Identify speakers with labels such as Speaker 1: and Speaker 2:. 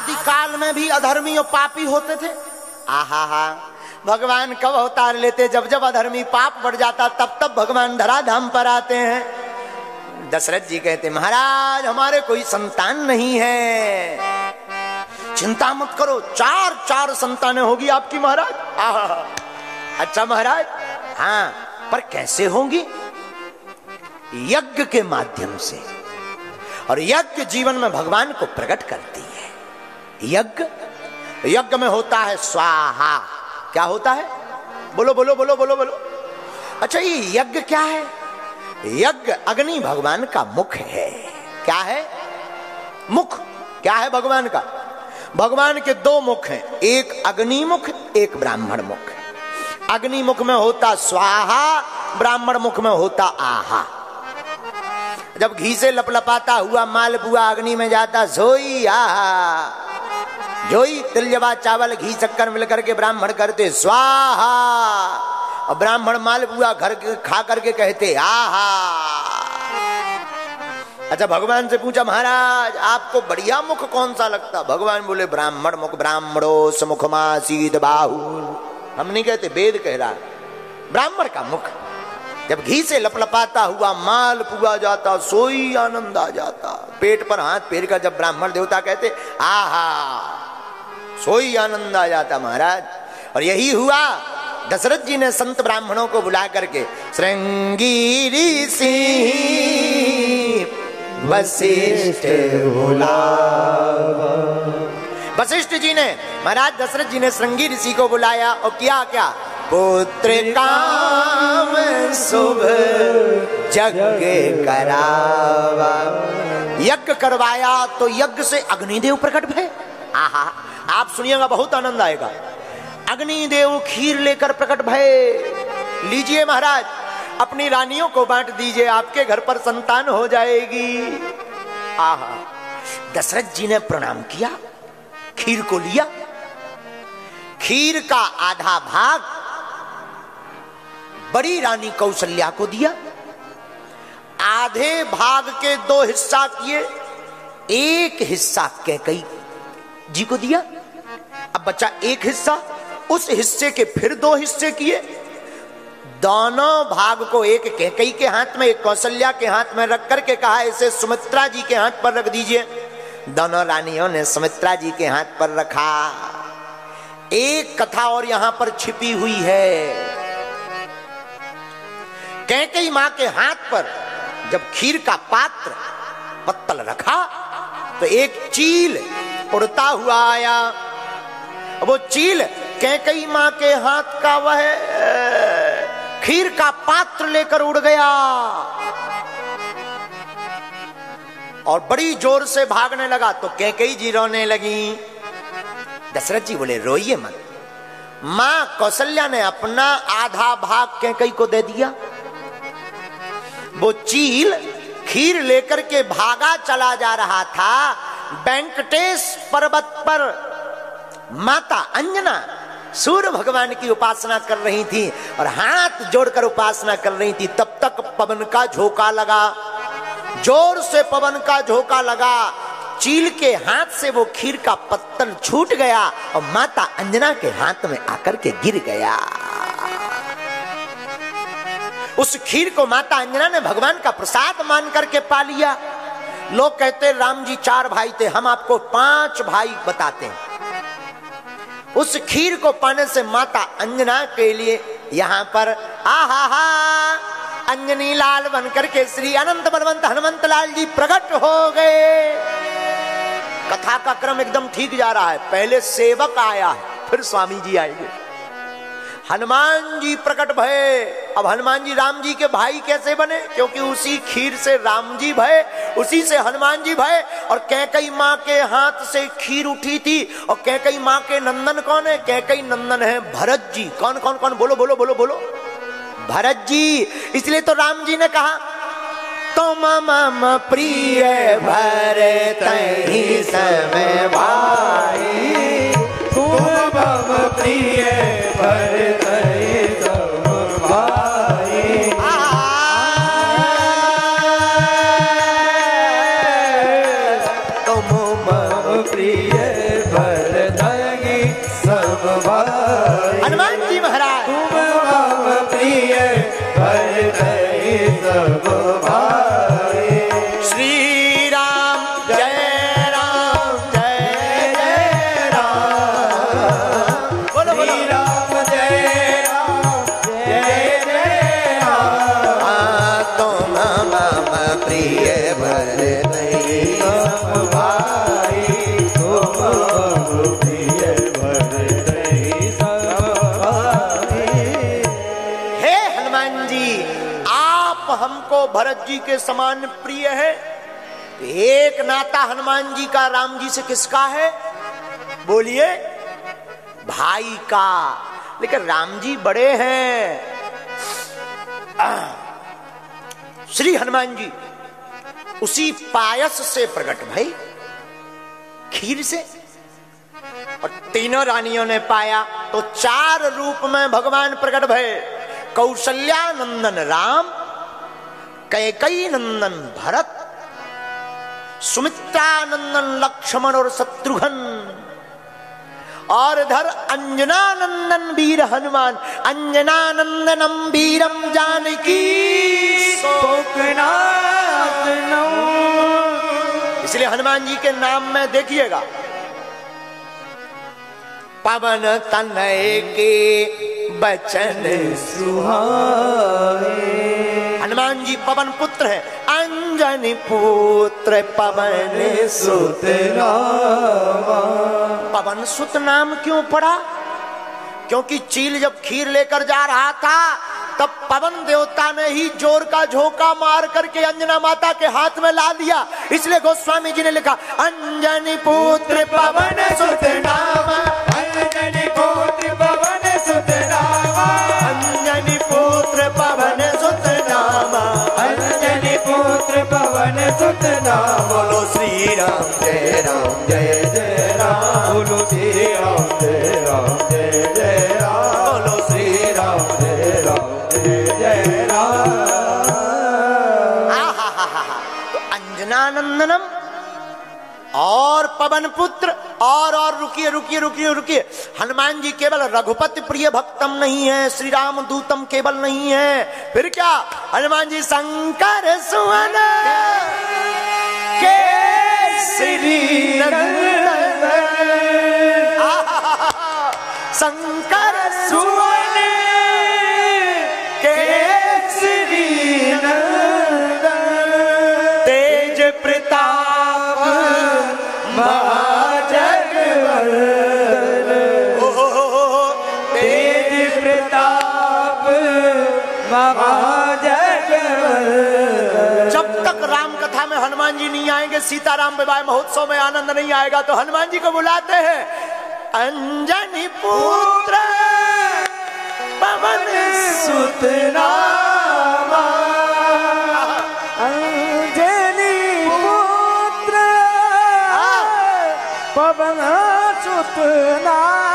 Speaker 1: आदिकाल में भी अधर्मी और पापी होते थे। आहा, भगवान कब अवतार लेते? जब जब अधर्मी पाप बढ़ जाता तब तब भगवान धराधाम पर आते हैं। दशरथ जी कहते महाराज हमारे कोई संतान नहीं है। चिंता मत करो, 4 संतानें होगी आपकी महाराज। अच्छा महाराज, हाँ, पर कैसे होंगी? यज्ञ के माध्यम से। और यज्ञ जीवन में भगवान को प्रकट करती है। यज्ञ में होता है स्वाहा। क्या होता है? बोलो बोलो बोलो बोलो बोलो। अच्छा, ये यज्ञ क्या है? यज्ञ अग्नि भगवान का मुख है। क्या है? मुख। क्या है भगवान का? भगवान के 2 मुख हैं, एक अग्नि मुख, एक ब्राह्मण मुख। अग्नि मुख में होता स्वाहा, ब्राह्मण मुख में होता आहा। जब घी से लपलपाता हुआ मालपुआ अग्नि में जाता, सोई आहा। जोई तिल जवा चावल घी शक्कर मिलकर के ब्राह्मण करते स्वाहा, और ब्राह्मण मालपुआ घर खा करके कहते आहा। अच्छा, भगवान से पूछा महाराज आपको बढ़िया मुख कौन सा लगता? भगवान बोले ब्राह्मण मुख। ब्राह्मणो समुखमासीद बाहु। हम नहीं कहते, वेद कह रहा है ब्राह्मण का मुख। जब घी से लपलपाता हुआ मालपुआ जाता, सोई आनंद आ जाता। पेट पर हाथ फेर कर जब ब्राह्मण देवता कहते आहा, सोई आनंद आ जाता महाराज। और यही हुआ, दशरथ जी ने संत ब्राह्मणों को बुला करके श्रृंगी ऋषि वशिष्ठ बुलावा। वशिष्ठ जी ने, महाराज दशरथ जी ने श्रृंगी ऋषि को बुलाया और किया क्या? पुत्र काम शुभ यज्ञ करावा। यज्ञ करवाया तो यज्ञ से अग्निदेव प्रकट भय। आहा, आप सुनिएगा बहुत आनंद आएगा। अग्निदेव खीर लेकर प्रकट भय। लीजिए महाराज, अपनी रानियों को बांट दीजिए, आपके घर पर संतान हो जाएगी। आहा, दशरथ जी ने प्रणाम किया, खीर को लिया। खीर का आधा भाग बड़ी रानी कौशल्या को दिया, आधे भाग के 2 हिस्सा किए, एक हिस्सा कैकेयी जी को दिया। अब बचा एक हिस्सा, उस हिस्से के फिर 2 हिस्से किए। दोनों भाग को एक कैकेयी के हाथ में, एक कौशल्या के हाथ में रख करके कहा इसे सुमित्रा जी के हाथ पर रख दीजिए। दोनों रानियों ने सुमित्रा जी के हाथ पर रखा। एक कथा और यहां पर छिपी हुई है। कैकेयी मां के हाथ पर जब खीर का पात्र पत्तल रखा तो एक चील उड़ता हुआ आया। वो चील कैकेयी मां के हाथ का वह खीर का पात्र लेकर उड़ गया और बड़ी जोर से भागने लगा। तो कैकेयी जी रोने लगी। दशरथ जी बोले रोइए मत। मां कौशल्या ने अपना आधा भाग कैकेयी को दे दिया। वो चील खीर लेकर के भागा चला जा रहा था। वेंकटेश पर्वत पर माता अंजना सूर्य भगवान की उपासना कर रही थी और हाथ जोड़कर उपासना कर रही थी। तब तक पवन का झोंका लगा, जोर से पवन का झोंका लगा। चील के हाथ से वो खीर का पत्तल छूट गया और माता अंजना के हाथ में आकर के गिर गया। उस खीर को माता अंजना ने भगवान का प्रसाद मान करके पा लिया। लोग कहते राम जी 4 भाई थे, हम आपको 5 भाई बताते हैं। उस खीर को पाने से माता अंजना के लिए यहाँ पर आहा अंजनी लाल बनकर के श्री अनंत बलवंत हनुमंत लाल जी प्रकट हो गए। कथा का क्रम एकदम ठीक जा रहा है। पहले सेवक आया, फिर स्वामी जी आएंगे। हनुमान जी प्रकट भये। अब हनुमान जी राम जी के भाई कैसे बने? क्योंकि उसी खीर से राम जी भये, उसी से हनुमान जी भये। और कैकेयी माँ के हाथ से खीर उठी थी। और कैकेयी माँ के नंदन कौन है? कैकेयी नंदन है भरत जी। कौन कौन कौन? बोलो बोलो बोलो बोलो। भरत जी। इसलिए तो राम जी ने कहा तुम मम प्रिय भरत ही समय भाई,
Speaker 2: तुम मम प्रिय भरत ही समय भाई।
Speaker 1: तुम मम प्रिय भरत जी के समान प्रिय है। एक नाता हनुमान जी का राम जी से किसका है? बोलिए, भाई का। लेकिन राम जी बड़े हैं। श्री हनुमान जी उसी पायस से प्रकट भई, खीर से। और तीनों रानियों ने पाया तो 4 रूप में भगवान प्रकट भये। कौशल्या नंदन राम, कैकेयी नंदन भरत, सुमित्रा नंदन लक्ष्मण और शत्रुघ्न, और इधर अंजना नंदन वीर हनुमान। अंजना नंदनम वीरम जानकी इसलिए हनुमान जी के नाम में देखिएगा, पवन तनय के बचन सुहाए। हनुमान जी पवन पुत्र है, अंजनी पुत्र पवन सुत नामा। पवन सुत नाम क्यों पड़ा? क्योंकि चील जब खीर लेकर जा रहा था तब पवन देवता ने ही जोर का झोंका मार करके अंजना माता के हाथ में ला दिया। इसलिए गोस्वामी जी ने लिखा, अंजनी पुत्र पवन सुत नामा, अंजनी पुत्र पवन सुत नामा, अंजनी पुत्र पवन सुत नामा, अंजनी पुत्र पवन सुत नामा। बोलो श्री राम जय राम जय जय राम, बोलो श्री राम जय राम जय जय राम, बोलो श्री राम जय राम जय जय राम। तो अंजनानंदनम और पवन पुत्र और रुकिए रुकिए रुकिए रुकिए, हनुमान जी केवल रघुपति प्रिय भक्तम नहीं है, श्री राम दूतम केवल नहीं है, फिर क्या? हनुमान जी शंकर सुवन के श्री नंदन, शंकर सुवन के श्री नंदन, तेज प्रताप महाजगवंदन, तेज प्रताप महाजगवंदन। जब तक राम कथा में हनुमान जी नहीं आएंगे, सीताराम विवाह महोत्सव में आनंद नहीं आएगा। तो हनुमान जी को बुलाते हैं, अंजनी पुत्र पवन सुत नामा, अंजनी पुत्र पवन सुत नामा।